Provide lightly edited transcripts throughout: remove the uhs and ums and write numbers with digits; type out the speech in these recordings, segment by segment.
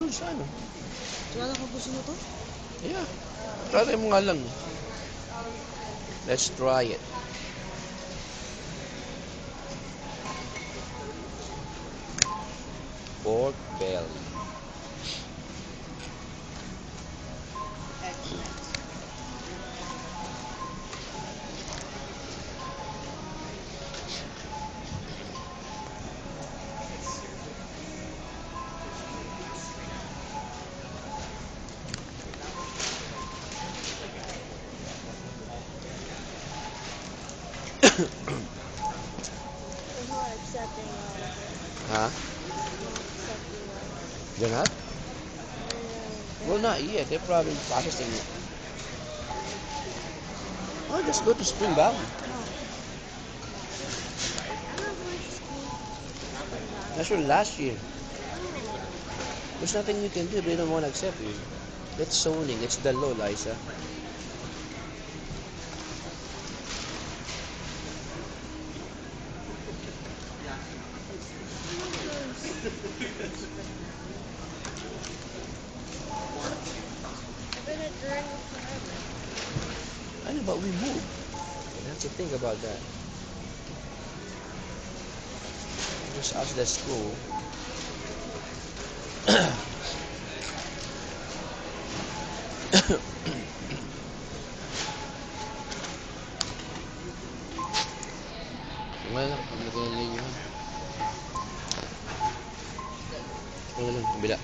doon sa ano. Kaya ko gusto mo to? Yeah. Try mo nga lang. Let's try it. Pork belly. Huh? They're not? Well, not yet. They're probably processing it. Oh, just go to Spring Valley. That's from last year. There's nothing you can do. They don't want to accept you. It's zoning. It's the law, Liza. I know, but we moved. You have to think about that. Just ask the school. Wala lang. Ang lagay ng linya. Wala lang. Kabila.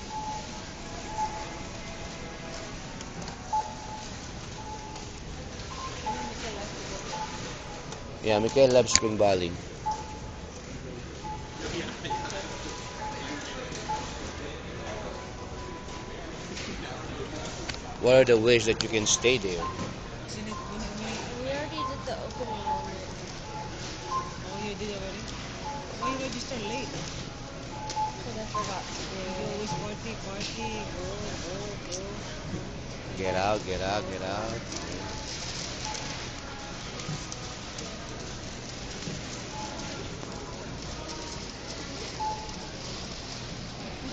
Yeah, Mikael loves Spring Valley. What are the ways that you can stay there? We already did the opening on it. Oh, you did already? Why you register late? Because I forgot to do it. You always party, go. Get out, get out, get out.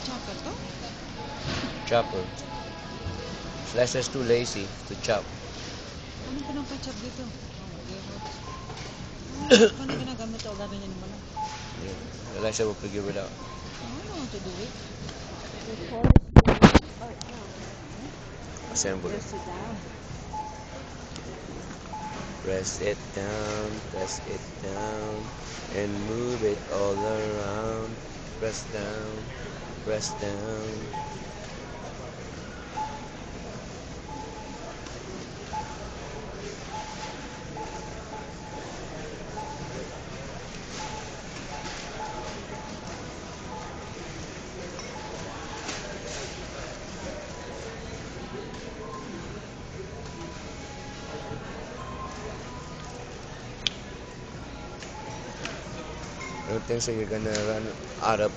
Chopper to? Chopper. Lester's too lazy to chop. Anong pinapachop dito? Paano ginagamit ito? Gamit niya naman lang. Yeah. Elijah will figure it out. I don't know how to do it. Assemble it. Press it down. Press it down, and move it all around. Press down, press down. I don't think so you're gonna run out of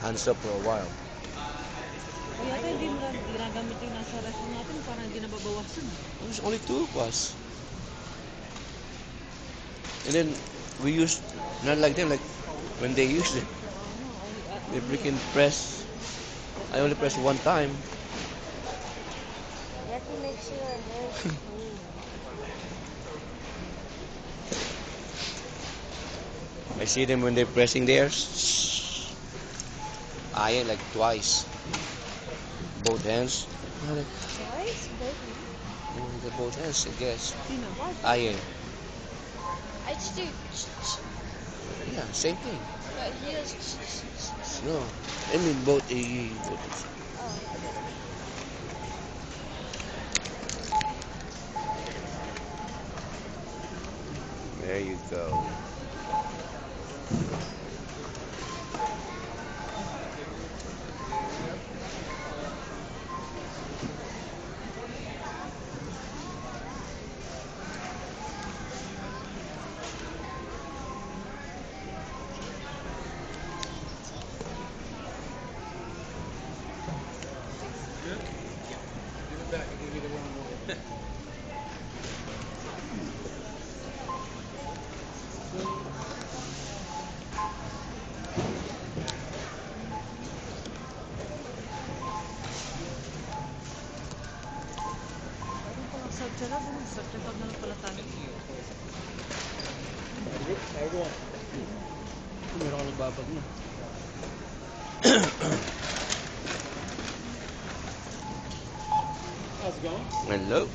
handsaw for a while. O yata hindi mo ginagamit yung nasa restaurant natin para hindi nababawasan. There's only two of us. And then we used, not like them, like when they used it. They freaking press. I only press one time. You have to make sure your hair is clean. I see them when they're pressing theirs. Iron like twice. Both hands. Twice? Both hands, I guess. Sino? Iron. I just do. Yeah, same thing. But he does. No, I mean both. Oh. There you go. Sarap mo. Sacrifice na lang pala tayo. Meron ka nagbabag na. How's it going? Hello.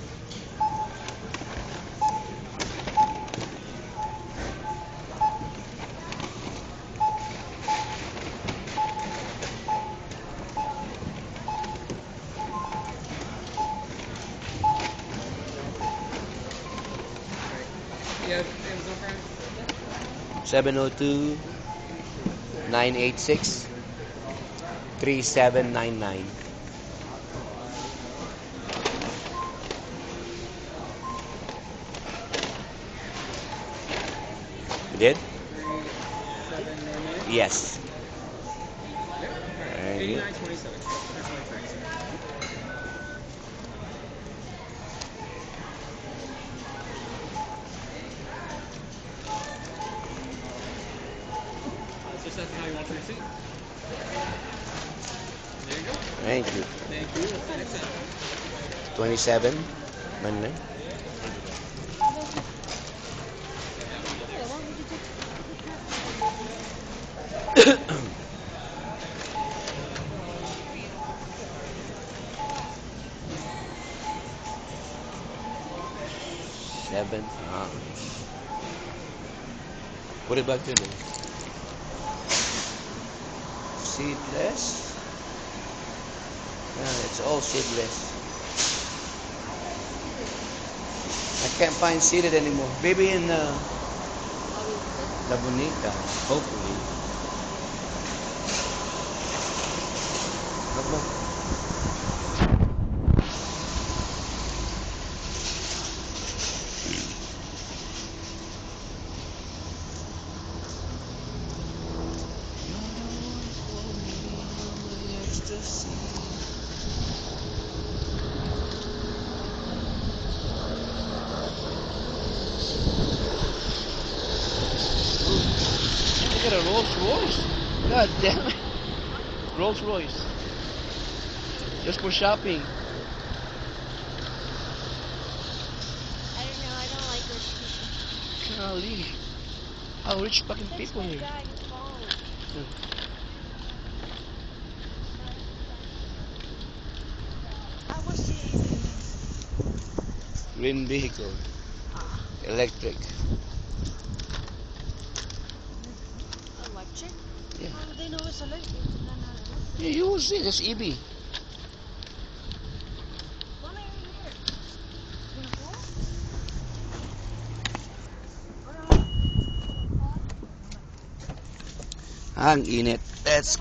You have Amazon Prime? 702-986-3799. You did? 3799? Yes. Yep. Thank you. 8927. That's my price. So that's how you want your receipt. There you go. Thank you. Thank you. We'll see you next time. 2799. £7. What about you? Seedless? Yeah, it's all seedless. I can't find seeded anymore. Maybe in La Bonita, hopefully. Look, look. Look at a Rolls Royce. God damn it. Rolls Royce. Just for shopping. I don't know, I don't like rich people. Golly. How rich fucking That's people my here. guy, he's falling. I want to see. Green vehicle. Electric. Electric? Yeah. How would they know it's electric? No, no, no. Yeah, you will see. That's EV. Come here, here. You wanna fall? Ang init. Let's